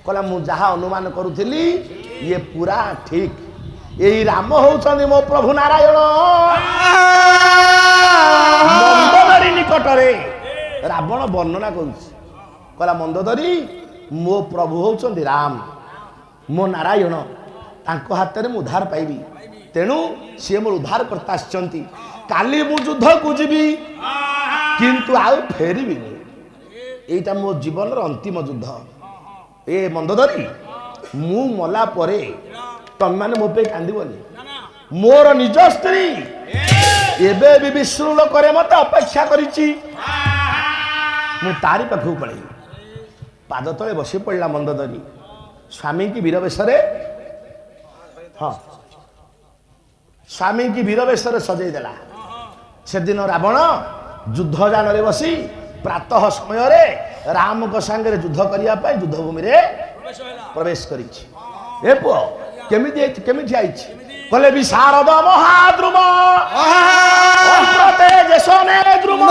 कहला मु जहा अनुमान करूथली ये पूरा ठीक यही राम होउछन्ति मो प्रभु नारायण मंदोदरी निकटरे रावण वर्णना करुछि कहला मंदोदरी मो प्रभु होउछन्ति राम मो नारायण तांको हाथ में उद्धार पाइबी तेणु सी मोर उद्धार करता आछन्ति काली मु युद्ध को जीवी किंतु आउ फेरबिनी एटा मो जीवन अंतिम युद्ध ए मंदोदरी मु मला परे तुम मैंने मो पे कांदीबनी मोर निज स्त्री एबे भी विष्णु लोकरे मत अपेक्षा करिछि मु तारी पाखु पड़े पाद तले बसी पड़ला मंदोदरी स्वामी की वीरवेशरे हाँ स्वामी की वीरवेशरे सजई देला से दिन रावण युद्ध जान रे बसी प्रातः समय रे राम को संगे युद्ध करिया पाई युद्ध भूमि रे प्रवेश करिछि ए पुओ केमिति आइछि कहले विशारद महाद्रुम तेजसने द्रुम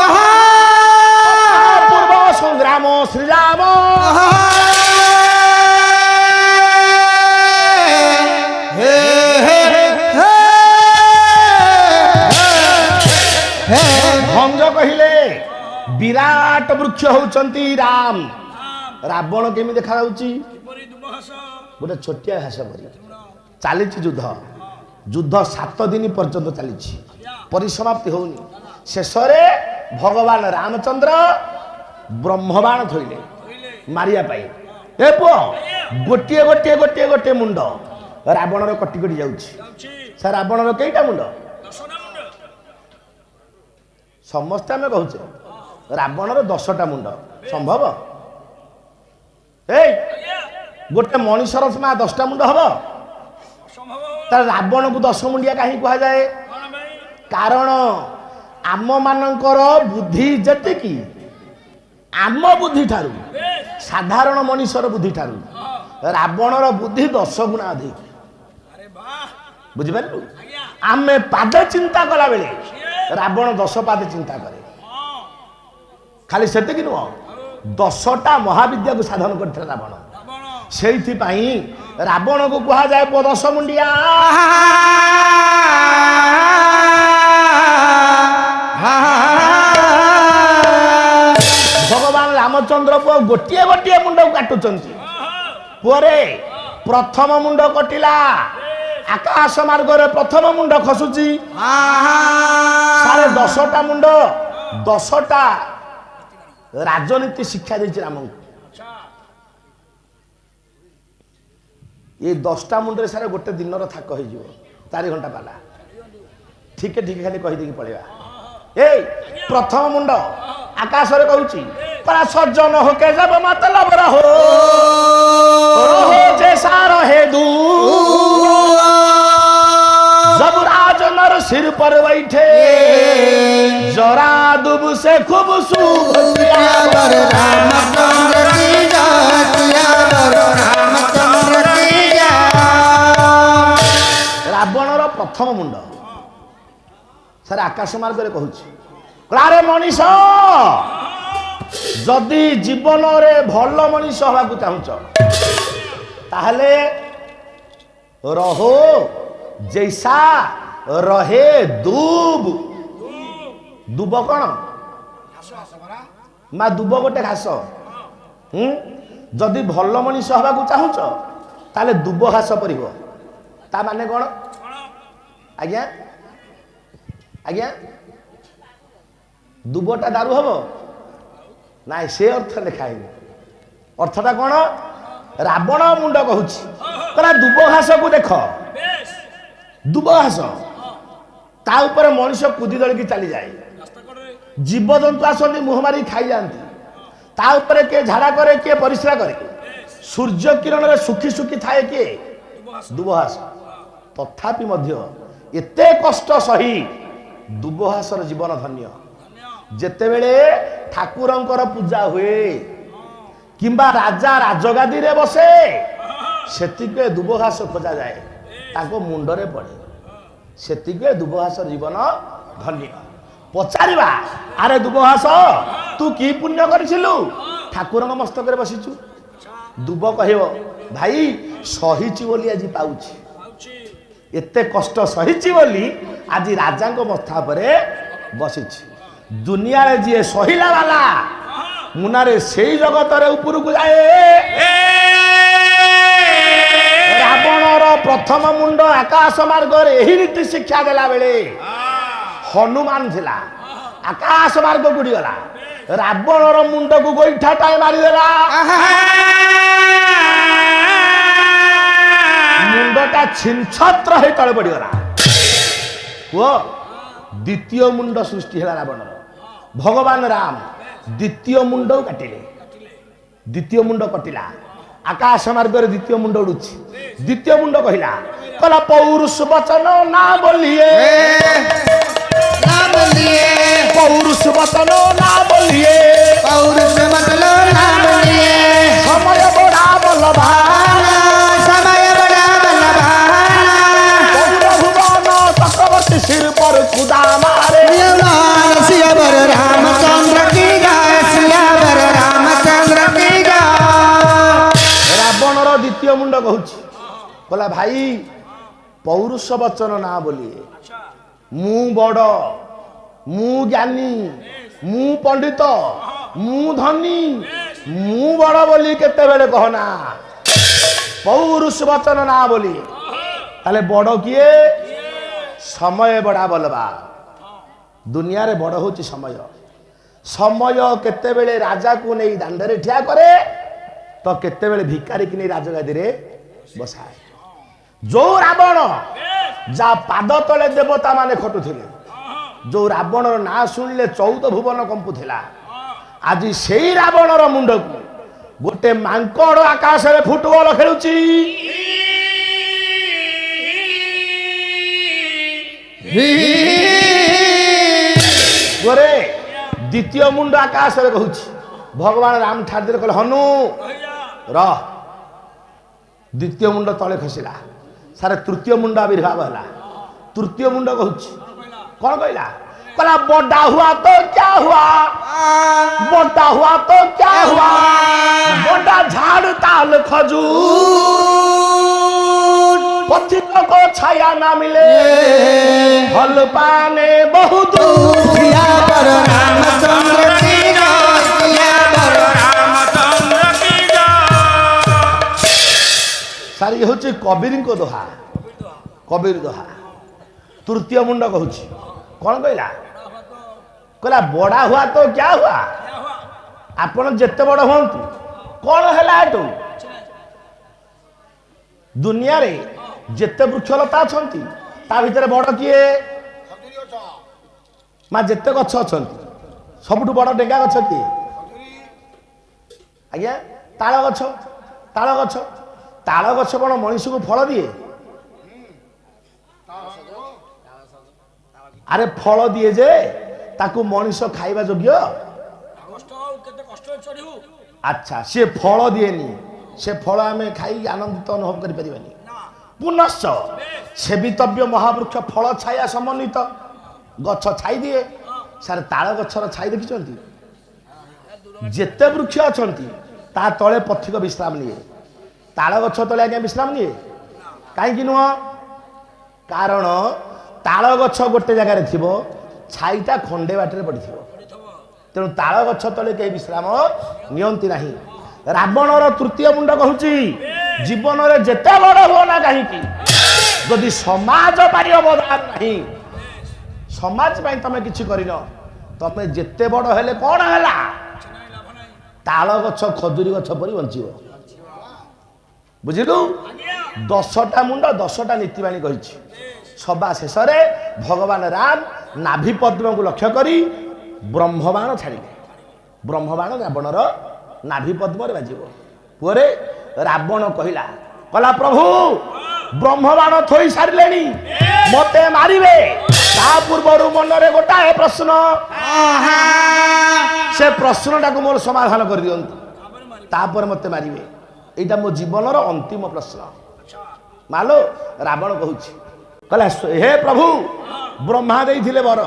पूर्व संग्राम श्रीराम भंज कहिले विराट वृक्ष होउचंती राम रावण केमि देखा जाउची गोटे छोटिया घास परी चली युद्ध युद्ध 7 दिन पर्यंत चली परिसमाप्ति होनी शेष भगवान रामचंद्र ब्रह्मबाण थोइले मारिया पाई ए पुओ गोटे गोटे गोटे गोटे मुंड रावणर कटी कटी जाउची से रावणर केइटा मुंड समस्त आम कहचे रावणर 10टा मुंड संभव ए गोटे मनीषर सीमा 10टा मुंड हम रावण को 10 मुंडिया कहीं कह जाए कारण आम मानकर बुद्धि जति आम बुद्धि ठारू साधारण मनीषर बुद्धि ठारू रावणर बुद्धि 10 गुणा अधिक बुझिपार आम पादे चिंता कला बेले रावण 10 पादे चिंता करे खाली से नुह 10टा महाविद्या को साधन करते रावण से रावण को कह जाए 10 मुंडिया भगवान रामचंद्र पुओ गोटे गोटे मुंड काटुंट पुरे प्रथम मुंड कटिला आकाश मार्ग रे प्रथम मुंड खसुची 10टा मुंड 10टा राजनीति शिक्षा देछि राम ये 10टा मुंडे सारे गोटे दिन थाक हो 4 घंटा पाला ठीक ठीक खाली कहीदे पलैया ए प्रथम मुंड आकाश रे कहूची परा सज्जन हो के जब मतलब रहो जैसा रहे दू जब राज नर सिर पर बैठे जरा दुब से खूब रावणर प्रथम मुंड सारे आकाश मार्ग रे कहूची क्लारे मनीष जदि जीवन रे भल मनीष हवा को चाहूच ताहले रहो जैसा रहे दूब दुब कौन मा दुब गोटे घास जदि भल मनीष हवा को चाहूच ताले दुब घास परिब ता माने कौन आज्ञा आज्ञा दुबटा दारू हम ना से अर्थ लिखाई अर्थटा कौन रावण मुंड कहूची दुब घास को देख दुब घास ता ऊपर मनुष्य कूदी दलिकी चली जाए जीव जंतु आसती मुह मारी खाई जाती ता ऊपर किए झाड़ा करे किए परिश्रा करे सूर्य किरण रे सुखी सुखी थाए किए दुब घास तथापि मध्य एते कष्ट सही दुब घासर जीवन धन्य जेतेबेले ठाकुरंकर पूजा हुए किंबा राजा राजगादी रे बसे सेतिके दुब घास खोजा जाए ताको मुंडरे पड़े सेतिके दुब घासर जीवन धन्य पचारिबा अरे दुब घास तू की पुण्य करिसिलु ठाकुरंग मस्तक रे बसिचु दुब कहिब भाई सहीची बोली आज पाउछि एते कष्ट सहीची बोली आज राजा मथा पर बसीछि दुनिया रे जी सहिला वाला मुनारे से जगत ऊपर को जाए रावणर प्रथम मुंड आकाश मार्ग यही नीति शिक्षा देला बेले हनुमान थिला आकाश मार्ग गुड़ी गला रावणर मुंड को गोईठा टाइम मारिदेला मुंडटा छिनछत्र हे तळे पड़ीगला वो द्वितीय मुंड सृष्टि है रावणर भगवान राम द्वितीय मुंड काटिले द्वितीय मुंड कटिला आकाश मार्ग द्वितीय मुंड उड़ुछि द्वितीय मुंड कहिला कला पौरुष वचन ना बोलिए पौरुष वचन ना बोलिए पौरुष वचन ना बोलिए समय बड़ा बलवान समय बड़ा बलवान भुवन चक्रवर्ती सिर पर खुदा मारे सियावर रामचंद्र की जय सियावर रामचंद्र की जय रावणर द्वितीय मुंड कहूछि कहला भाई पौरुष वचन ना बोलिए मु बड़ मु ज्ञानी मु पंडित मु धनी मु बड़ बोली केते बेले कहना पौरुष वचन ना बोली ताले बड़ किए समय बड़ा बलवा दुनिया रे बड़ होची समय समय केते बेले राजा को नहीं दांडरे ठिया करे तो केते बेले भिखारी की नहीं राजगादी रे बसाए जो रावण जा पाद तले देवता माने खटुथिले जो रावणर ना सुनिले 14 भुवन कंपुथिला आज सेई रावणर मुंड को गोटे मांकड़ आकाश रे फुटबॉल खेलुची गोरे द्वितीय मुंड आकाश रे कहूची भगवान राम ठाड़ कहले हनु रह द्वितीय मुंड तले खसिला सारे तृतीय मुंड आविर्भाव है तृतीय मुंड कहूची कौन कहला कहला बड़ा हुआ तो क्या हुआ बड़ा हुआ तो क्या हुआ बड़ा झाड़ ताल खजूर पथिक को छाया ना मिले फल पाने बहुत सियावर रामचंद्र की जय सियावर रामचंद्र की जय सारी हूँ कबीर को दोहा कबीर दोहा तृतीय मुंड कहूँ कौन कहला कहला बड़ा हुआ तो क्या हुआ आपण जेते बड़ हूँ कौन है दुनिया रे जेते वृक्षलता अच्छा ता भीतर बड़ किए माँ जेते गछ अच्छा सबुठ बड़ डेगा गछ किए आज्ञा ताल गछ ताल गछ ताल गछ कौन मनीष को फल दिए अरे फल दिए जे ताकू मनीष खाइबा योग्य अच्छा सी फल दिएनी से फल आम खाई आनंदित अनुभव कर पारिबानी पुनश्च सेवितव्य महावृक्ष फल छाया समन्वित गछ छाई दिए सारे ताल गछर छाई देखिछंती जेते वृक्ष अछंती ता तले पथिक विश्राम निये ताल गछ तले आज्ञा विश्राम निये काहे नुह कारण ताल गछ गोटे जगार थिबो छाईटा खंडे बाटे पड़िथिबो तेणु ताल गछ तले के विश्राम नियंती नाही रावणर तृतीय मुंड कहूची जीवन रे जेते बड़ हो ना कहीं जदि समाज पारी अवदान नहीं समाज पाई तमे किछि करिन तमे जेते बड़ हेले कोन हैला ताल गछ खजुरी गछ परि बंचिबो बुझिलु 10टा मुंड 10टा नीतिबाणी कहिछि सभा शेष भगवान राम नाभि पद्म को लक्ष्य करी ब्रह्मबाण छाड़िले ब्रह्मबाण रावणर नाभि पद्म बाजिब पुरे रावण कहला कहला प्रभु ब्रह्मबाण थोई सारे मते मारिबे ता पूर्वर मनरे गोटाए प्रश्न से प्रश्नटा को मोर समाधान कर दियंतु तापर मते मारिबे एटा मो जीवनर अंतिम प्रश्न मालो रावण कहूछि कहला हे प्रभु ब्रह्मा देइथिले वर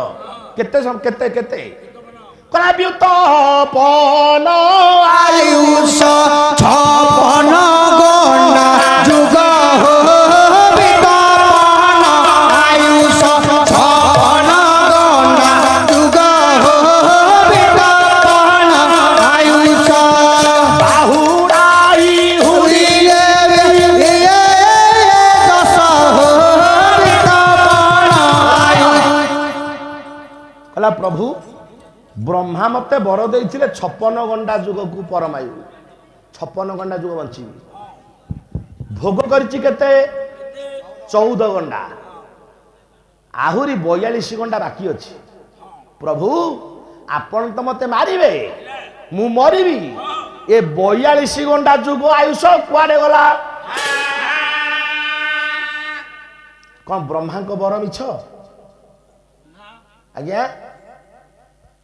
केते केते केते କଲା ବ୍ୟୁତପନ ଆୟୁଷ ଛପନ ଗଣ୍ଡା ଯୁଗ ହୋ ବିତପନ ଆୟୁଷ ଛପନ ଗଣ୍ଡା ଯୁଗ ହୋ ବିତପନ ଆୟୁଷ ବାହୁଡ଼ାଇ ହୁଇଲେ ଦଶ ହୋ ବିତପନ କଲା ପ୍ରଭୁ ବ୍ରହ୍ମା ମତେ ବର ଦେଇଥିଲେ 56 ଘଣ୍ଟା ଯୁଗକୁ ପରମାୟୁ 56 ଘଣ୍ଟା ଯୁଗ ବଞ୍ଚିବି ଭୋଗ କରିଛି କେତେ 14 ଘଣ୍ଟା ଆହୁରି 42 ଘଣ୍ଟା ବାକି ଅଛି ପ୍ରଭୁ ଆପଣ ତ ମତେ ମାରିବେ ମୁଁ ମରିବି ଏ 42 ଘଣ୍ଟା ଯୁଗ ଆୟୁଷ କୁଆଡେ ଗଲା କଣ ବ୍ରହ୍ମାଙ୍କ ବର ମିଛ ଆଜ୍ଞା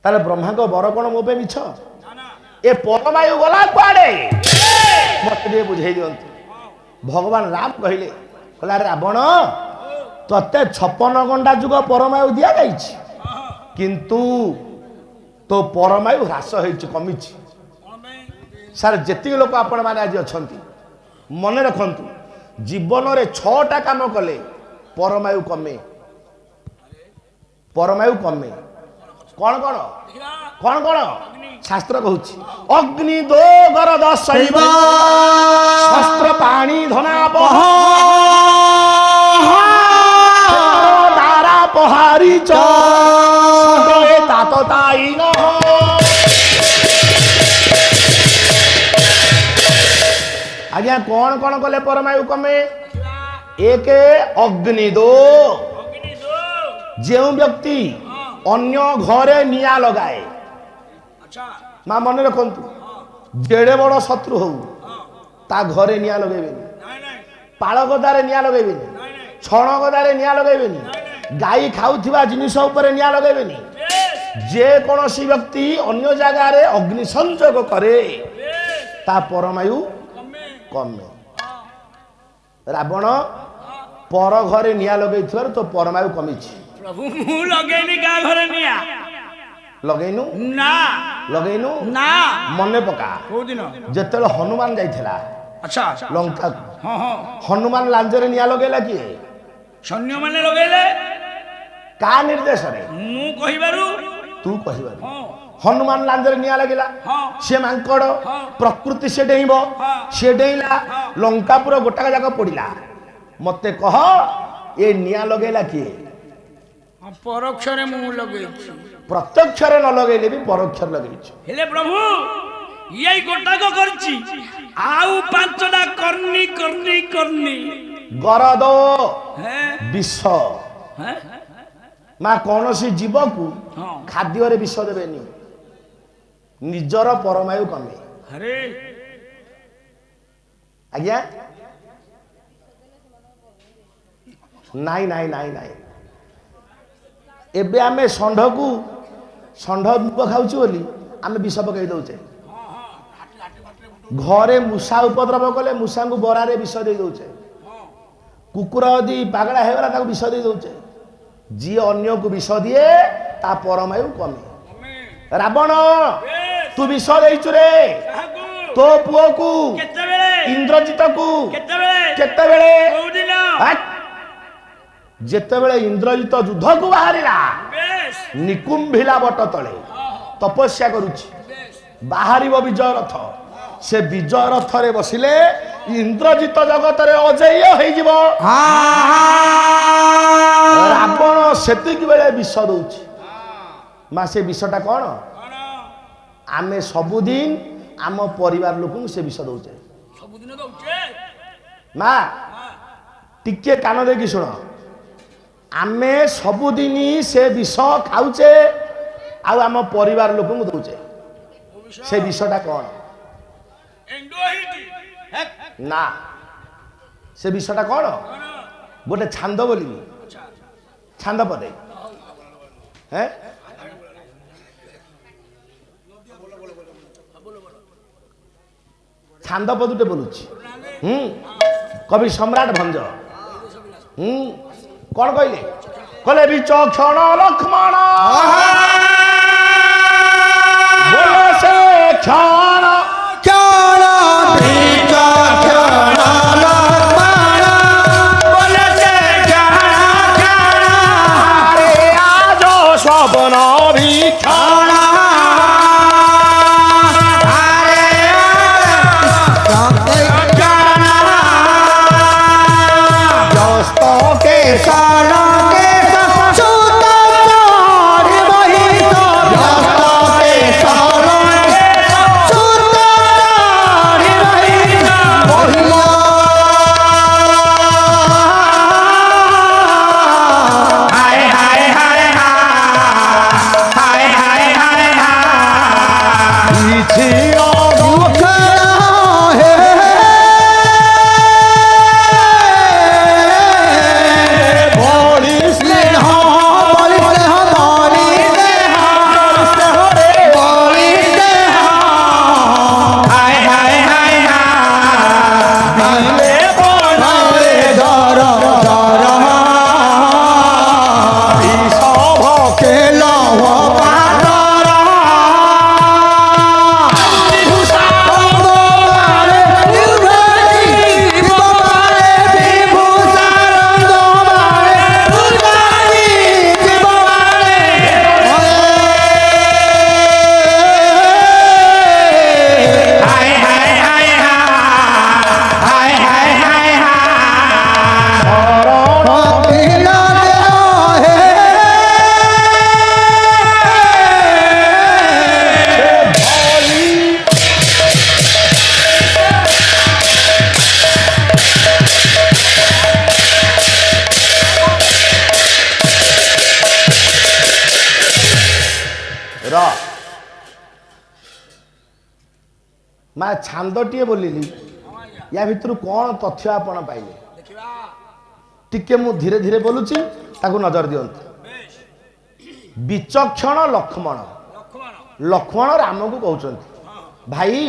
ତାହେଲେ ବ୍ରହ୍ମାଙ୍କ ବର କଣ ମୋ ପାଇଁ ମିଛ ଏ ପରମାୟୁ ଗଲା କୁଆଡେ ମତେ ଟିକେ ବୁଝେଇ ଦିଅନ୍ତୁ ଭଗବାନ ରାମ କହିଲେ କହିଲା ରାବଣ ତତେ 56 ଘଣ୍ଟା ଯୁଗ ପରମାୟୁ ଦିଆଯାଇଛି କିନ୍ତୁ ତୋ ପରମାୟୁ ହ୍ରାସ ହେଇଛି କମିଛି ସାର୍ ଯେତିକି ଲୋକ ଆପଣ ମାନେ ଆଜି ଅଛନ୍ତି ମନେ ରଖନ୍ତୁ ଜୀବନରେ 6ଟା କାମ କଲେ ପରମାୟୁ କମେ କଣ କଣ କଣ କଣ ଶାସ୍ତ୍ର କହୁଛି ଅଗ୍ନି ଦୋଗର ଦଶୈବ ଶସ୍ତ୍ର ପାଣି ଧନାପହ ତାରା ପହାରି ଚେ ତାତ ତାଇ ন ଆଜ୍ଞା କଣ କଣ କଲେ ପରମାୟୁ କମେ ଏକ ଅଗ୍ନି ଦୋ ଯେଉଁ ବ୍ୟକ୍ତି ଅନ୍ୟ ଘରେ ନିଆଁ ଲଗାଏ ମା ମନେ ରଖନ୍ତୁ ଯେଡେ ବଡ ଶତ୍ରୁ ହଉ ତା ଘରେ ନିଆଁ ଲଗେଇବେନି ପାଳ ଗଦାରେ ନିଆଁ ଲଗେଇବେନି ଛଣ ଗଦାରେ ନିଆଁ ଲଗେଇବେନି ଗାଈ ଖାଉଥିବା ଜିନିଷ ଉପରେ ନିଆଁ ଲଗେଇବେନି ଯେ କୌଣସି ବ୍ୟକ୍ତି ଅନ୍ୟ ଜାଗାରେ ଅଗ୍ନି ସଂଯୋଗ କରେ ତା ପରମାୟୁ କମେ ରାବଣ ପର ଘରେ ନିଆଁ ଲଗେଇଥିବାରୁ ତୋ ପରମାୟୁ କମିଛି ପ୍ରଭୁ ମୁଁ ଲଗେଇନି କାହା ଘରେ ନିଆଁ ଲଗେଇନୁ ନା ଲଗେଇନୁ ନା ମନେ ପକା କୋଉ ଦିନ ଯେତେବେଳେ ହନୁମାନ ଯାଇଥିଲା ଆଚ୍ଛା ଲଙ୍କାକୁ ହଁ ହଁ ହନୁମାନ ଲାଞ୍ଜରେ ନିଆଁ ଲଗେଇଲା କିଏ ସୈନ୍ୟମାନେ ଲଗେଇଲେ କାହା ନିର୍ଦ୍ଦେଶରେ ମୁଁ କହିବାରୁ ତୁ କହିବାରୁ ହଁ ହନୁମାନ ଲାଞ୍ଜରେ ନିଆଁ ଲାଗିଲା ହଁ ସେ ମାଙ୍କଡ ହଁ। ପ୍ରକୃତି ସେ ଡେଇଁବ ହଁ। ସେ ଡେଇଁଲା ଲଙ୍କା ପୁରା ଗୋଟାକ ଯାକ ପଡିଲା ମତେ କହ ଏ ନିଆଁ ଲଗେଇଲା କିଏ ହଁ, ପରୋକ୍ଷରେ ମୁଁ ଲଗେଇଛି ପ୍ରତ୍ୟକ୍ଷରେ ନ ଲଗେଇଲେ ବି ପରୋକ୍ଷରେ ଲଗେଇଛୁ ହେଲେ ପ୍ରଭୁ ଏଇ ଗୋଟାକ କରିଛି ଆଉ 5ଟା କରନି ଗରଦ ହେଁ ବିଷ ହେଁ ମା କୌଣସି ଜୀବକୁ ହଁ ଖାଦ୍ୟରେ ବିଷ ଦେବେନି ନିଜର ପରମାୟୁ କମେ ଆରେ ଆଜ୍ଞା ନାଇଁ ଏବେ ଆମେ ଷଣ୍ଢ ମୁଗ ଖାଉଛୁ ବୋଲି ଆମେ ବିଷ ପକେଇ ଦଉଛେ ଘରେ ମୂଷା ଉପଦ୍ରବ କଲେ ମୂଷାଙ୍କୁ ବରାରେ ବିଷ ଦେଇ ଦଉଛେ କୁକୁର ଯଦି ପାଗଳା ହେଇଗଲା ତାକୁ ବିଷ ଦେଇ ଦଉଛେ ଯିଏ ଅନ୍ୟକୁ ବିଷ ଦିଏ ତା ପରମାୟୁ କମେ ରାବଣ ତୁ ବିଷ ଦେଇଛୁ ରେ ତୋ ପୁଅକୁ କେତେବେଳେ ଇନ୍ଦ୍ରଜିତକୁ କେତେବେଳେ କେତେବେଳେ କୋଉ ଦିନ ଯେତେବେଳେ ଇନ୍ଦ୍ରଜିତ ଯୁଦ୍ଧକୁ ବାହାରିଲା ବେଶ ନିକୁମ୍ଭିଲା ବଟ ତଳେ ତପସ୍ୟା କରୁଛି ବାହାରିବ ବିଜୟ ରଥ ସେ ବିଜୟ ରଥରେ ବସିଲେ ଇନ୍ଦ୍ରଜିତ ଜଗତରେ ଅଜେୟ ହେଇଯିବ ରାବଣ ସେତିକି ବେଳେ ବିଷ ଦଉଛି ମା ସେ ବିଷଟା କଣ ଆମେ ସବୁଦିନ ଆମ ପରିବାର ଲୋକଙ୍କୁ ସେ ବିଷ ଦଉଛେ ସବୁଦିନ ଦଉଛେ ମା ଟିକେ କାନ ଦେଇକି ଶୁଣ ଆମେ ସବୁଦିନ ସେ ବିଷ ଖାଉଛେ ଆଉ ଆମ ପରିବାର ଲୋକଙ୍କୁ ଦଉଛେ ସେ ବିଷଟା କଣ ନା ସେ ବିଷଟା କଣ ଗୋଟେ ଛାନ୍ଦ ବୋଲିବି ଛାନ୍ଦ ପଦେ ଛାନ୍ଦ ପଦୁଟେ ବୋଲୁଛି କବି ସମ୍ରାଟ ଭଞ୍ଜ କଣ କହିଲେ କହିଲେ ବିଚକ୍ଷଣ ଲକ୍ଷ୍ମଣ କ୍ଷଣ क्षण विचक्षण लक्ष्मण बोले से क्षण क्षण আরে আজ স্বপ্ন বিক্ষণ ব্যস্ত কেশ ମା ଛାନ୍ଦଟିଏ ବୋଲିଲି ୟା ଭିତରୁ କ'ଣ ତଥ୍ୟ ଆପଣ ପାଇଲେ ଦେଖିବା ଟିକେ ମୁଁ ଧୀରେ ଧୀରେ ବୋଲୁଛି ତାକୁ ନଜର ଦିଅନ୍ତୁ ବିଚକ୍ଷଣ ଲକ୍ଷ୍ମଣ ଲକ୍ଷ୍ମଣ ଲକ୍ଷ୍ମଣ ରାମକୁ କହୁଛନ୍ତି ଭାଇ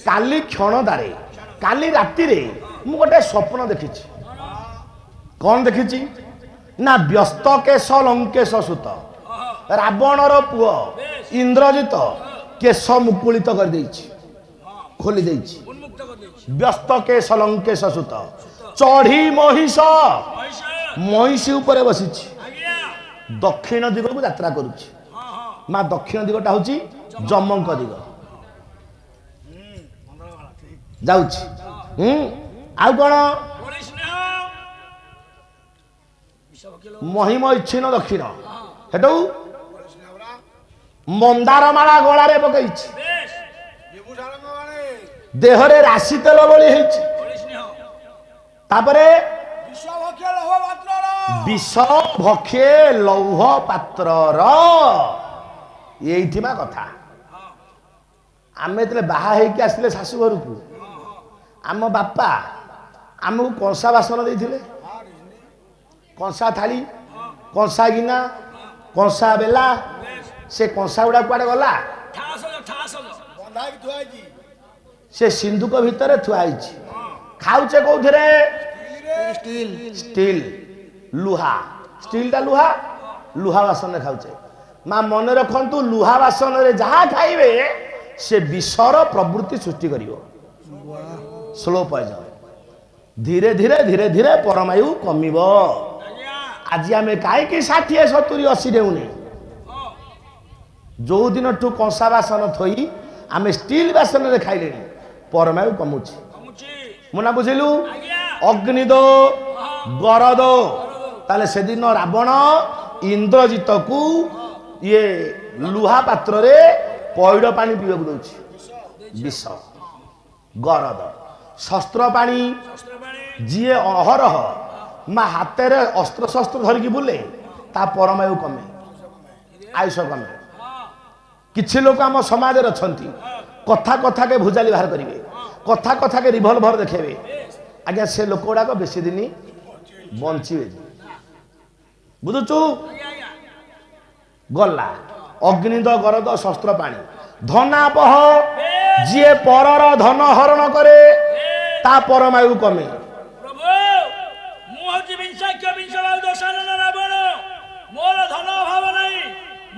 କାଲି କ୍ଷଣଦାରେ କାଲି ରାତିରେ ମୁଁ ଗୋଟେ ସ୍ୱପ୍ନ ଦେଖିଛି କ'ଣ ଦେଖିଛି ନା ବ୍ୟସ୍ତ କେଶ ଲଙ୍କେଶ ସୁତ ରାବଣର ପୁଅ ଇନ୍ଦ୍ରଜିତ କେଶ ମୁକୁଳିତ କରିଦେଇଛି ଖୋଲି ଦେଇଛି ଉନ୍ମୁକ୍ତ କରିଦେଇଛି ବ୍ୟସ୍ତ କେଶ ଲଙ୍କେଶ ସୁତ ଚଢି ମହିଷ ମହିଷ ମହିଷୀ ଉପରେ ବସିଛି ଆଜ୍ଞା ଦକ୍ଷିଣ ଦିଗକୁ ଯାତ୍ରା କରୁଛି ହଁ ହଁ ମା ଦକ୍ଷିଣ ଦିଗଟା ହଉଛି ଯମଙ୍କ ଦିଗ ଯାଉଛି ଆଉ କ'ଣ ବଳି ସ୍ନେହ ବିଷ ଭକିଲ ମହିମ ଇଚ୍ଛିନ ଦକ୍ଷିଣ ସେଠୁ ମନ୍ଦାର ମାଳା ଗଳାରେ ପକେଇଛି ବେଶ ଦେହରେ ରାଶି ତେଲ ବଳି ହେଇଛି ବଳି ସ୍ନେହ ତାପରେ ବିଷ ଭକିଲ ହବ ମାତ୍ରର ବିଷ ଭକ୍ଷେ ଲୌହ ପାତ୍ରର ଏଇଠି ବା କଥା ଆମେ ଯେତେବେଳେ ବାହା ହେଇକି ଆସିଲେ ଶାଶୁ ଘରକୁ ଆମ ବାପା ଆମକୁ କଂସା ବାସନ ଦେଇଥିଲେ କଂସା ଥାଳି କଂସା ଗିନା କଂସା ବେଲା ସେ କଂସା ଗୁଡା କୁଆଡେ ଗଲା ଠାସ ବନ୍ଧାଇକି ଥୁଆ ହେଇଛି ସେ ସିନ୍ଧୁକ ଭିତରେ ଥୁଆ ହେଇଛି ଖାଉଛେ କୋଉଥିରେ ଷ୍ଟିଲ ଲୁହା ଷ୍ଟିଲଟା ଲୁହା ବାସନରେ ଖାଉଛେ ମା ମନେ ରଖନ୍ତୁ ଲୁହା ବାସନରେ ଯାହା ଖାଇବେ ସେ ବିଷର ପ୍ରବୃତ୍ତି ସୃଷ୍ଟି କରିବ ସ୍ଲୋ ପଏଜନ ଧୀରେ ଧୀରେ ଧୀରେ ଧୀରେ ପରମାୟୁ କମିବ ଆଜ୍ଞା ଆଜି ଆମେ କାହିଁକି 60 70 80 ନେଉନେ ଯୋଉ ଦିନଠୁ କଂସା ବାସନ ଥୋଇ ଆମେ ଷ୍ଟିଲ ବାସନରେ ଖାଇଲେଣି ପରମାୟୁ କମୁଛି କମୁଛି ମୁଁ ନା ବୁଝିଲୁ ଆଜ୍ଞା ଅଗ୍ନିଦୋ ଗରଦ ତାହେଲେ ସେଦିନ ରାବଣ ଇନ୍ଦ୍ରଜିତକୁ ଇଏ ଲୁହା ପାତ୍ରରେ ପଇଡ଼ ପାଣି ପିଇବାକୁ ଦଉଛି ବିଷ ଗରଦ ଶସ୍ତ୍ର ପାଣି ଶସ୍ତ୍ରବାଣୀ ଯିଏ ଅହରହ ମା ହାତରେ ଅସ୍ତ୍ର ଶସ୍ତ୍ର ଧରିକି ବୁଲେ ତା ପରମାୟୁ କମେ ଆୟୁଷ କମେ କିଛି ଲୋକ ଆମ ସମାଜରେ ଅଛନ୍ତି କଥା କଥାକେ ଭୁଜାଲି ବାହାର କରିବେ କଥା କଥାକେ ରିଭଲଭର ଦେଖେଇବେ ଆଜ୍ଞା ସେ ଲୋକ ଗୁଡାକ ବେଶୀ ଦିନ ବଞ୍ଚିବେ ବୁଝୁଛୁ ଗଲା ଅଗ୍ନିଦ ଗରଦ ଶସ୍ତ୍ର ପାଣି ଧନାପହ ଯିଏ ପରର ଧନ ହରଣ କରେ ତା ପରମାୟୁ କମେ ପ୍ରଭୁ ମୁଁ ହଉଛି ବିଂଶାଖ୍ୟ ବିଂଶବାୟୁ ଦୋଷାନନ ରାବଣ ମୋର ଧନ ଅଭାବ ନାହିଁ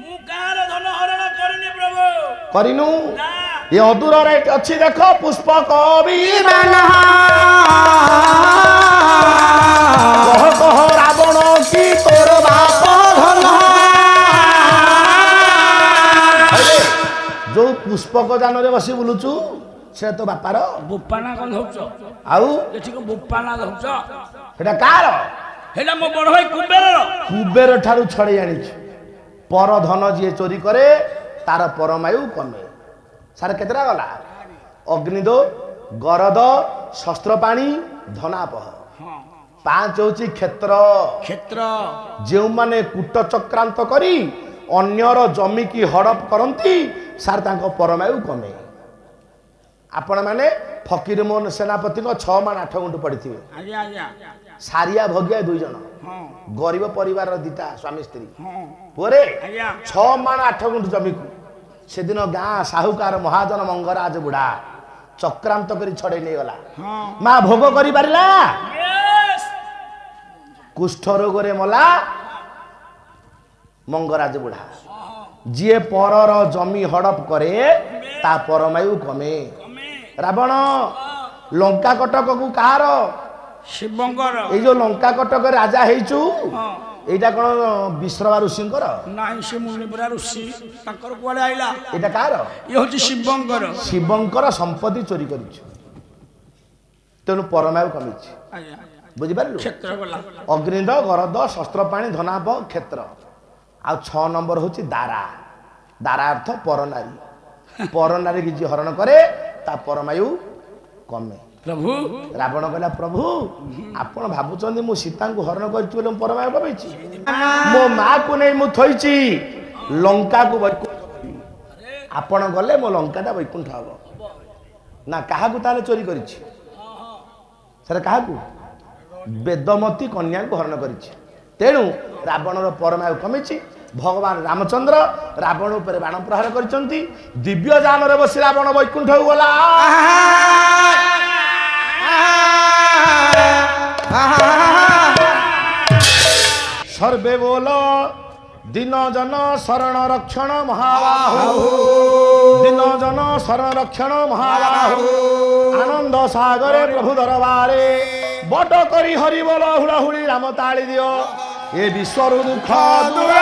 ମୁଁ କାହାର ଧନ ହରଣ କରିନି ପ୍ରଭୁ କରିନୁ ନା ଏ ଅଦୂରରେ ଅଛି ଦେଖ ପୁଷ୍ପକ ବିମାନ କହ କହ ରାବଣ କି ତୋର ବାପ ଧନ ଯୋଉ ପୁଷ୍ପକ ଯାନରେ ବସି ବୁଲୁଛୁ ସେ ତ ବାପାର ବୋପାନା କଣ ଧରୁଛ ଆଉ ଏଠି କଣ ବୋପାନା ଧରୁଛ ସେଟା କାହାର ହେଟା ମୋ ବଡ ଭାଇ କୁବେରର କୁବେର ଠାରୁ ଛଡେଇ ଆଣିଛୁ ପର ଧନ ଯିଏ ଚୋରି କରେ ତାର ପରମାୟୁ କମେ ସାର କେତେଟା ଗଲା ଅଗ୍ନିଦୋ ଗରଦ ଶସ୍ତ୍ରପାଣି ଧନାପହ ପାଞ୍ଚ ହଉଛି କ୍ଷେତ୍ର କ୍ଷେତ୍ର ଯେଉଁମାନେ କୂଟ ଚକ୍ରାନ୍ତ କରି ଅନ୍ୟର ଜମିକି ହଡପ କରନ୍ତି ସାର୍ ତାଙ୍କ ପରମାୟୁ କମେ ଆପଣ ମାନେ ଫକୀର ମୋହନ ସେନାପତିଙ୍କ 6 ମାଣ 8 ଗୁଣ୍ଠ ପଢିଥିବେ ଆଜ୍ଞା ଆଜ୍ଞା ସାରିଆ ଭଗିଆ 2 ଜଣ ହଁ ଗରିବ ପରିବାରର ଦିଟା ସ୍ୱାମୀ ସ୍ତ୍ରୀ ହଁ ପୁଅରେ ଆଜ୍ଞା 6 ମାଣ 8 ଗୁଣ୍ଠ ଜମିକୁ ସେଦିନ ଗାଁ ସାହୁକାର ମହାଜନ ମଙ୍ଗରାଜ ବୁଢା ଚକ୍ରାନ୍ତ କରି ଛଡେଇ ନେଇଗଲା ହଁ ମା ଭୋଗ କରିପାରିଲା ୟେସ୍ କୁଷ୍ଠ ରୋଗରେ ମଲା ମଙ୍ଗରାଜ ବୁଢା ଯିଏ ପରର ଜମି ହଡପ କରେ ତା ପରମାୟୁ କମେ କମେ ରାବଣ ଲଙ୍କା କଟକକୁ କାହାର ଶିବଙ୍କର ଏଇ ଯୋଉ ଲଙ୍କା କଟକ ରାଜା ହେଇଛୁ ହଁ ଏଇଟା କଣ ବିଶ୍ରବା ଋଷିଙ୍କର ନାହିଁ ସେ ମୁନିପୁରା ଋଷି ତାଙ୍କର କୁଆଡେ ଆଇଲା ଏଇଟା କାହାର ଇଏ ହଉଛି ଶିବଙ୍କର ଶିବଙ୍କର ସମ୍ପତ୍ତି ଚୋରି କରିଛୁ ତେଣୁ ପରମାୟୁ କମିଛି ଆଜ୍ଞା ବୁଝିପାରିଲୁ କ୍ଷେତ୍ର ଗଲା ଅଗ୍ନିଦ ଗରଦ ଶସ୍ତ୍ରପାଣି ଧନାପ କ୍ଷେତ୍ର ଆଉ 6 ନମ୍ବର ହଉଛି ଦାରା ଦାରା ଅର୍ଥ ପରନାରୀ ପରନାରୀ କି ଯିଏ ହରଣ କରେ ତା ପରମାୟୁ କମେ ପ୍ରଭୁ ରାବଣ କହିଲା ପ୍ରଭୁ ଆପଣ ଭାବୁଛନ୍ତି ମୁଁ ସୀତାଙ୍କୁ ହରଣ କରିଛି ବୋଲି ମୁଁ ପରମାୟୁ କମେଇଛି ମୋ ମାକୁ ନେଇ ମୁଁ ଥୋଇଛି ଲଙ୍କାକୁ ବୈକୁଣ୍ଠ ଆପଣ ଗଲେ ମୋ ଲଙ୍କାଟା ବୈକୁଣ୍ଠ ହବ ନା କାହାକୁ ତାହେଲେ ଚୋରି କରିଛି ସେଟା କାହାକୁ ବେଦମତୀ କନ୍ୟାକୁ ହରଣ କରିଛି ତେଣୁ ରାବଣର ପରମାୟୁ କମିଛି ଭଗବାନ ରାମଚନ୍ଦ୍ର ରାବଣ ଉପରେ ବାଣ ପ୍ରହାର କରିଛନ୍ତି ଦିବ୍ୟ ଯାନରେ ବସି ରାବଣ ବୈକୁଣ୍ଠକୁ ଗଲା ସର୍ବେ ବୋଲ ଦିନ ଜନ ଶରଣ ରକ୍ଷଣ ମହାବାହୁ ଦିନ ଜନ ଶରଣ ରକ୍ଷଣ ମହାବାହୁ ଆନନ୍ଦ ସାଗରେ ପ୍ରଭୁ ଦରବାରେ ବଟ କରି ହରିବୋଲ ହୁଳହୁଳି ରାମ ତାଳି ଦିଅ ଏ ବିଶ୍ୱରୁ ଦୁଃଖ ଦୂର